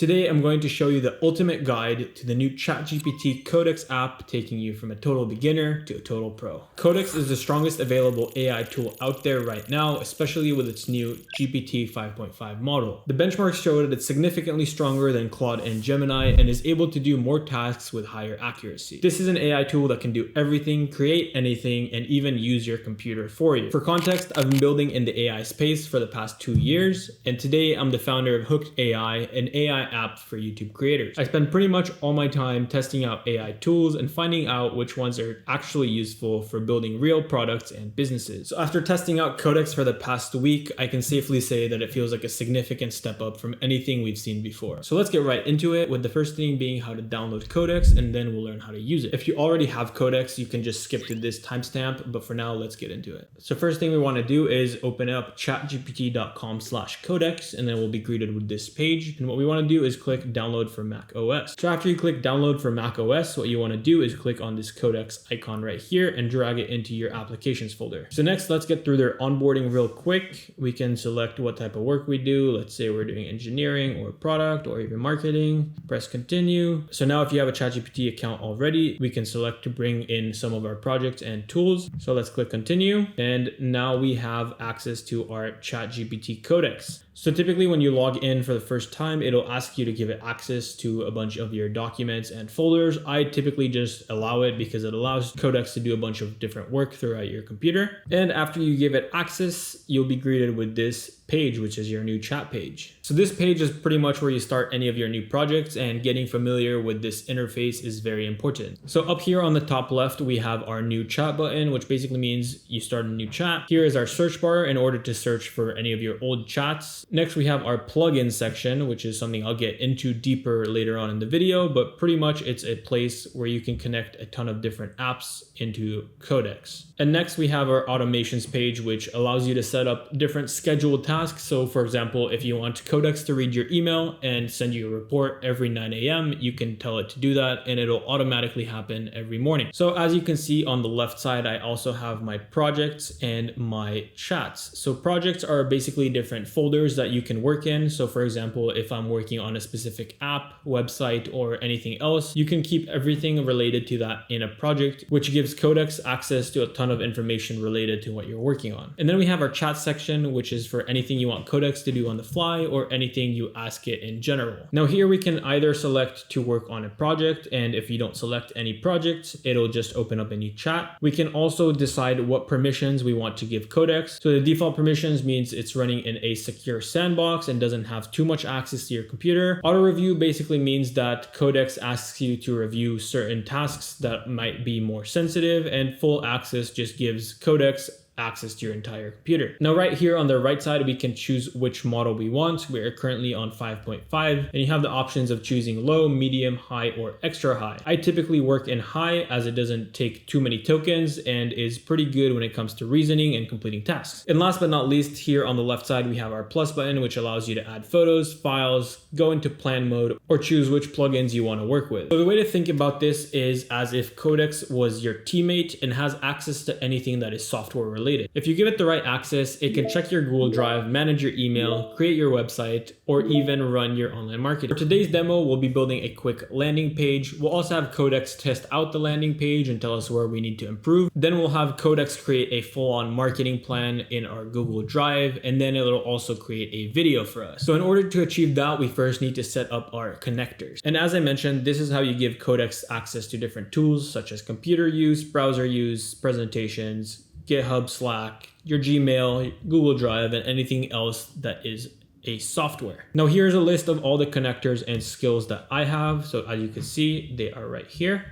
Today, I'm going to show you the ultimate guide to the new ChatGPT Codex app, taking you from a total beginner to a total pro. Codex is the strongest available AI tool out there right now, especially with its new GPT 5.5 model. The benchmarks show that it's significantly stronger than Claude and Gemini and is able to do more tasks with higher accuracy. This is an AI tool that can do everything, create anything, and even use your computer for you. For context, I've been building in the AI space for the past 2 years, and today I'm the founder of Hooked AI, an AI app for YouTube creators. I spend pretty much all my time testing out AI tools and finding out which ones are actually useful for building real products and businesses. So after testing out Codex for the past week, I can safely say that it feels like a significant step up from anything we've seen before. So let's get right into it, with the first thing being how to download Codex, and then we'll learn how to use it. If you already have Codex, you can just skip to this timestamp, but for now, let's get into it. So first thing we want to do is open up chatgpt.com/codex, and then we'll be greeted with this page. And what we want to do is click download for Mac OS. So after you click download for Mac OS, what you want to do is click on this Codex icon right here and drag it into your applications folder. So next, let's get through their onboarding real quick. We can select what type of work we do. Let's say we're doing engineering or product or even marketing. Press continue. So now if you have a ChatGPT account already, we can select to bring in some of our projects and tools. So let's click continue. And now we have access to our ChatGPT Codex. So typically when you log in for the first time, it'll ask you to give it access to a bunch of your documents and folders. I typically just allow it because it allows Codex to do a bunch of different work throughout your computer. And after you give it access, you'll be greeted with this page, which is your new chat page. So this page is pretty much where you start any of your new projects, and getting familiar with this interface is very important. So up here on the top left, we have our new chat button, which basically means you start a new chat. Here is our search bar in order to search for any of your old chats. Next, we have our plugin section, which is something I'll get into deeper later on in the video, but pretty much it's a place where you can connect a ton of different apps into Codex. And next we have our automations page, which allows you to set up different scheduled tasks. So for example, if you want Codex to read your email and send you a report every 9 a.m., you can tell it to do that and it'll automatically happen every morning. So as you can see on the left side, I also have my projects and my chats. So projects are basically different folders that you can work in. So for example, if I'm working on a specific app, website, or anything else, you can keep everything related to that in a project, which gives Codex access to a ton of information related to what you're working on. And then we have our chat section, which is for anything you want Codex to do on the fly or anything you ask it in general. Now here we can either select to work on a project, and if you don't select any projects, it'll just open up a new chat. We can also decide what permissions we want to give Codex. So the default permissions means it's running in a secure sandbox and doesn't have too much access to your computer. Auto review basically means that Codex asks you to review certain tasks that might be more sensitive, and full access just gives Codex access to your entire computer. Now right here on the right side, we can choose which model we want. We are currently on 5.5, and you have the options of choosing low, medium, high, or extra high. I typically work in high as it doesn't take too many tokens and is pretty good when it comes to reasoning and completing tasks. And last but not least, here on the left side, we have our plus button, which allows you to add photos, files, go into plan mode, or choose which plugins you want to work with. So the way to think about this is as if Codex was your teammate and has access to anything that is software related. If you give it the right access, it can check your Google Drive, manage your email, create your website, or even run your online marketing. For today's demo, we'll be building a quick landing page. We'll also have Codex test out the landing page and tell us where we need to improve. Then we'll have Codex create a full-on marketing plan in our Google Drive, and then it'll also create a video for us. So in order to achieve that, we first need to set up our connectors. And as I mentioned, this is how you give Codex access to different tools such as computer use, browser use, presentations, GitHub, Slack, your Gmail, Google Drive, and anything else that is a software. Now here's a list of all the connectors and skills that I have. So as you can see, they are right here.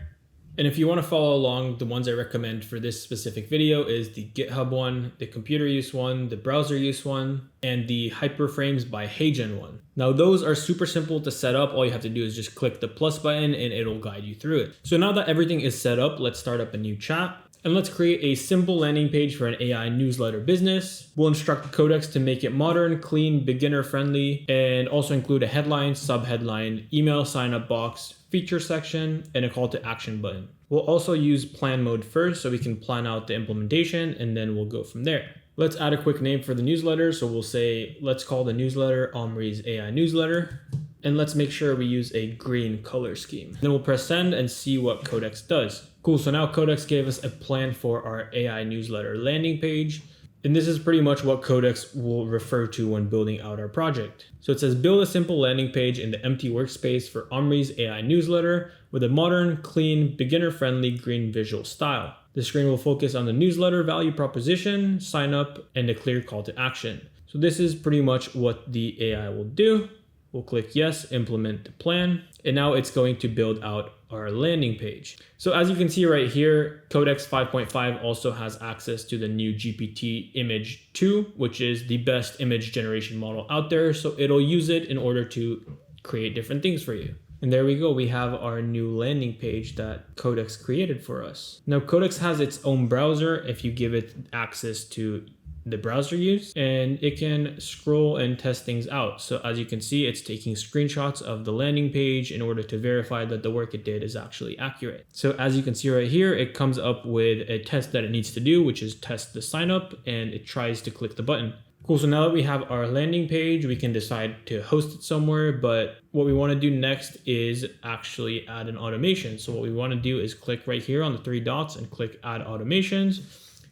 And if you want to follow along, the ones I recommend for this specific video is the GitHub one, the computer use one, the browser use one, and the HyperFrames by HeyGen one. Now those are super simple to set up. All you have to do is just click the plus button and it'll guide you through it. So now that everything is set up, let's start up a new chat. And let's create a simple landing page for an AI newsletter business. We'll instruct Codex to make it modern, clean, beginner friendly, and also include a headline, subheadline, email sign-up box, feature section, and a call to action button. We'll also use plan mode first so we can plan out the implementation, and then we'll go from there. Let's add a quick name for the newsletter. So we'll say, let's call the newsletter Omri's AI newsletter. And let's make sure we use a green color scheme. Then we'll press send and see what Codex does. Cool, so now Codex gave us a plan for our AI newsletter landing page. And this is pretty much what Codex will refer to when building out our project. So it says build a simple landing page in the empty workspace for Omri's AI newsletter with a modern, clean, beginner-friendly green visual style. The screen will focus on the newsletter value proposition, sign up, and a clear call to action. So this is pretty much what the AI will do. We'll click yes, implement the plan, and now it's going to build out our landing page. So as you can see right here, Codex 5.5 also has access to the new GPT image 2, which is the best image generation model out there. So it'll use it in order to create different things for you. And there we go, we have our new landing page that Codex created for us. Now Codex has its own browser if you give it access to the browser use, and it can scroll and test things out. So as you can see, it's taking screenshots of the landing page in order to verify that the work it did is actually accurate. So as you can see right here, it comes up with a test that it needs to do, which is test the sign up, and it tries to click the button. Cool, so now that we have our landing page, we can decide to host it somewhere, but what we want to do next is actually add an automation. So what we want to do is click right here on the three dots and click add automations.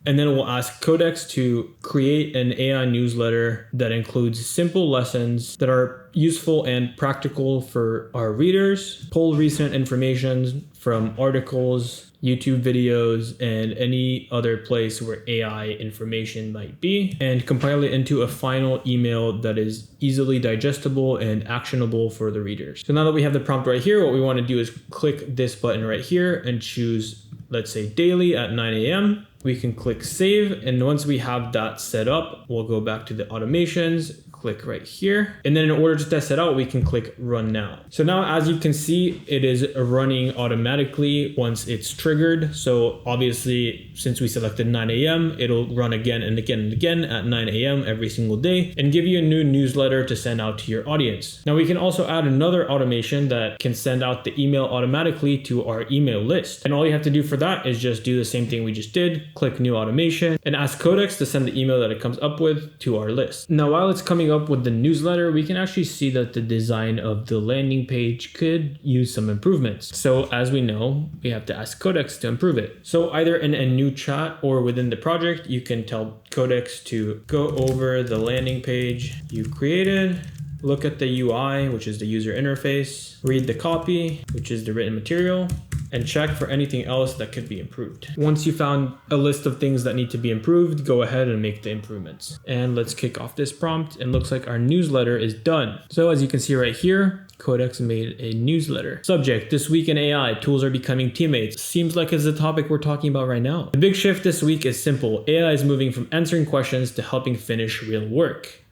And then we'll ask Codex to create an AI newsletter that includes simple lessons that are useful and practical for our readers, pull recent information from articles, YouTube videos, and any other place where AI information might be, and compile it into a final email that is easily digestible and actionable for the readers. So now that we have the prompt right here, what we want to do is click this button right here and choose, let's say, daily at 9 a.m. We can click save, and once we have that set up, we'll go back to the automations, click right here, and then in order to test it out, we can click run now. So now as you can see, it is running automatically once it's triggered. So obviously, since we selected 9 a.m., it'll run again and again and again at 9 a.m. every single day and give you a new newsletter to send out to your audience. Now we can also add another automation that can send out the email automatically to our email list. And all you have to do for that is just do the same thing we just did, click new automation, and ask Codex to send the email that it comes up with to our list. Now while it's coming up with the newsletter, we can actually see that the design of the landing page could use some improvements. So as we know, we have to ask Codex to improve it. So either in a new chat or within the project, you can tell Codex to go over the landing page you created, look at the UI, which is the user interface, read the copy, which is the written material, and check for anything else that could be improved. Once you found a list of things that need to be improved, go ahead and make the improvements. And let's kick off this prompt, and looks like our newsletter is done. So as you can see right here, Codex made a newsletter. Subject, this week in AI, tools are becoming teammates. Seems like it's the topic we're talking about right now. The big shift this week is simple. AI is moving from answering questions to helping finish real work.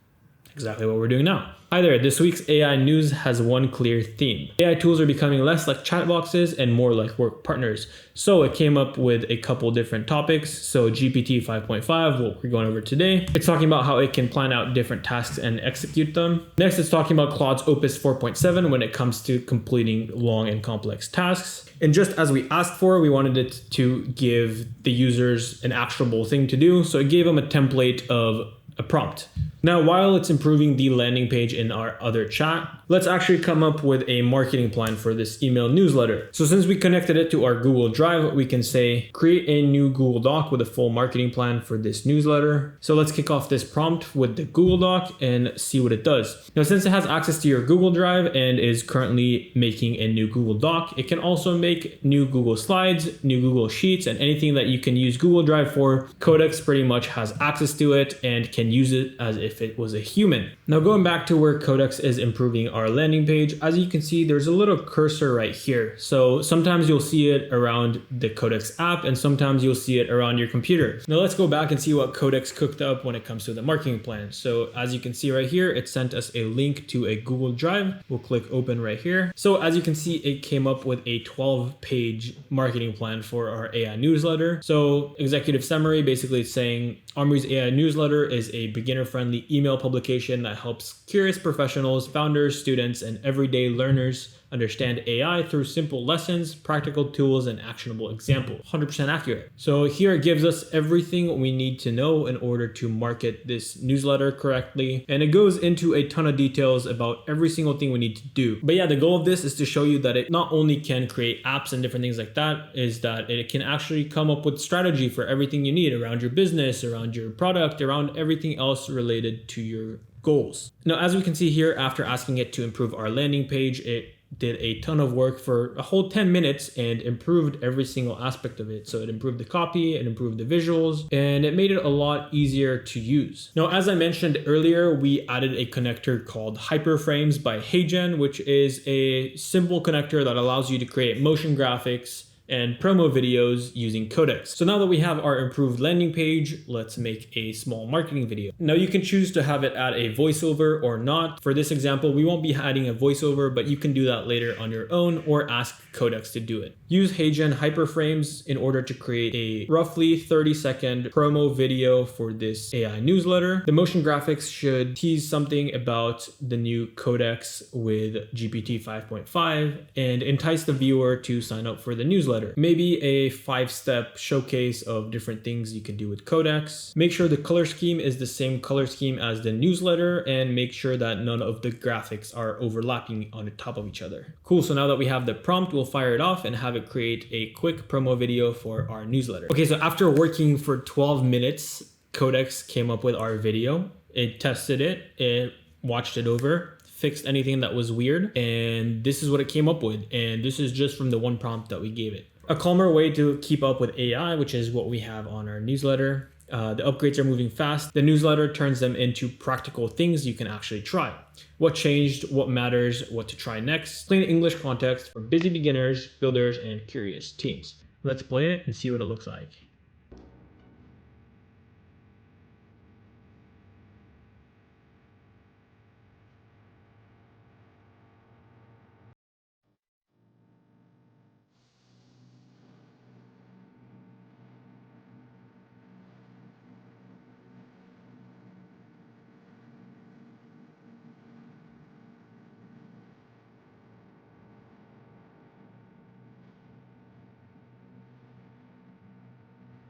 Exactly what we're doing now. Hi there, this week's AI news has one clear theme. AI tools are becoming less like chat boxes and more like work partners. So it came up with a couple different topics. So GPT 5.5, what we're going over today, it's talking about how it can plan out different tasks and execute them. Next, it's talking about Claude's Opus 4.7 when it comes to completing long and complex tasks. And just as we asked for, we wanted it to give the users an actionable thing to do. So it gave them a template of a prompt. Now, while it's improving the landing page in our other chat, let's actually come up with a marketing plan for this email newsletter. So since we connected it to our Google Drive, we can say, create a new Google Doc with a full marketing plan for this newsletter. So let's kick off this prompt with the Google Doc and see what it does. Now, since it has access to your Google Drive and is currently making a new Google Doc, it can also make new Google Slides, new Google Sheets, and anything that you can use Google Drive for. Codex pretty much has access to it and can use it as if it was a human. Now, going back to where Codex is improving our landing page, as you can see, there's a little cursor right here. So sometimes you'll see it around the Codex app and sometimes you'll see it around your computer. Now let's go back and see what Codex cooked up when it comes to the marketing plan. So as you can see right here, it sent us a link to a Google Drive. We'll click open right here. So as you can see, it came up with a 12-page marketing plan for our AI newsletter. So executive summary, basically it's saying Omri's AI newsletter is a beginner-friendly monthly email publication that helps curious professionals, founders, students, and everyday learners understand AI through simple lessons, practical tools, and actionable examples. 100% accurate. So here it gives us everything we need to know in order to market this newsletter correctly. And it goes into a ton of details about every single thing we need to do. But yeah, the goal of this is to show you that it not only can create apps and different things like that, is that it can actually come up with strategy for everything you need around your business, around your product, around everything else related to your goals. Now, as we can see here, after asking it to improve our landing page, it did a ton of work for a whole 10 minutes and improved every single aspect of it. So it improved the copy, it improved the visuals, and it made it a lot easier to use. Now, as I mentioned earlier, we added a connector called HyperFrames by HeyGen, which is a simple connector that allows you to create motion graphics and promo videos using Codex. So now that we have our improved landing page, let's make a small marketing video. Now you can choose to have it add a voiceover or not. For this example, we won't be adding a voiceover, but you can do that later on your own or ask Codex to do it. Use HeyGen HyperFrames in order to create a roughly 30-second promo video for this AI newsletter. The motion graphics should tease something about the new Codex with GPT 5.5 and entice the viewer to sign up for the newsletter. Maybe a 5-step showcase of different things you can do with Codex. Make sure the color scheme is the same color scheme as the newsletter, and make sure that none of the graphics are overlapping on the top of each other. Cool, so now that we have the prompt, we'll fire it off and have it create a quick promo video for our newsletter. Okay, so after working for 12 minutes, Codex came up with our video. It tested it, it watched it over, fixed anything that was weird, and this is what it came up with. And this is just from the one prompt that we gave it. A calmer way to keep up with AI, which is what we have on our newsletter. The upgrades are moving fast. The newsletter turns them into practical things you can actually try. What changed, what matters, what to try next. Plain English context for busy beginners, builders, and curious teams. Let's play it and see what it looks like.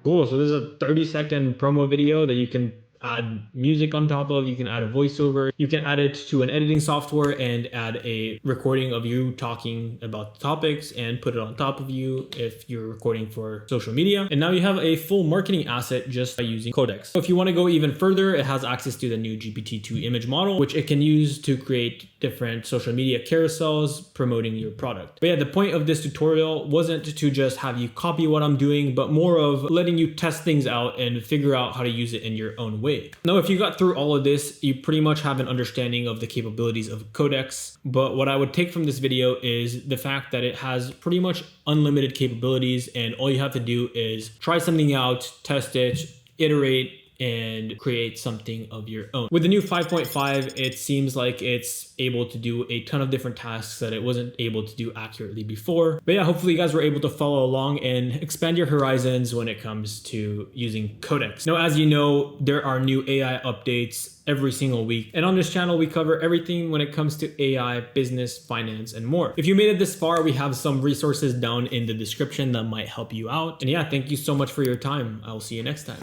Cool, so this is a 30-second promo video that you can add music on top of, you can add a voiceover, you can add it to an editing software and add a recording of you talking about the topics and put it on top of you if you're recording for social media. And now you have a full marketing asset just by using Codex. So if you want to go even further, it has access to the new GPT-2 image model, which it can use to create different social media carousels promoting your product. But yeah, the point of this tutorial wasn't to just have you copy what I'm doing, but more of letting you test things out and figure out how to use it in your own way. Now, if you got through all of this, you pretty much have an understanding of the capabilities of Codex. But what I would take from this video is the fact that it has pretty much unlimited capabilities, and all you have to do is try something out, test it, iterate, and create something of your own. With the new 5.5, it seems like it's able to do a ton of different tasks that it wasn't able to do accurately before. But yeah, hopefully you guys were able to follow along and expand your horizons when it comes to using Codex. Now, as you know, there are new AI updates every single week. And on this channel, we cover everything when it comes to AI, business, finance, and more. If you made it this far, we have some resources down in the description that might help you out. And yeah, thank you so much for your time. I'll see you next time.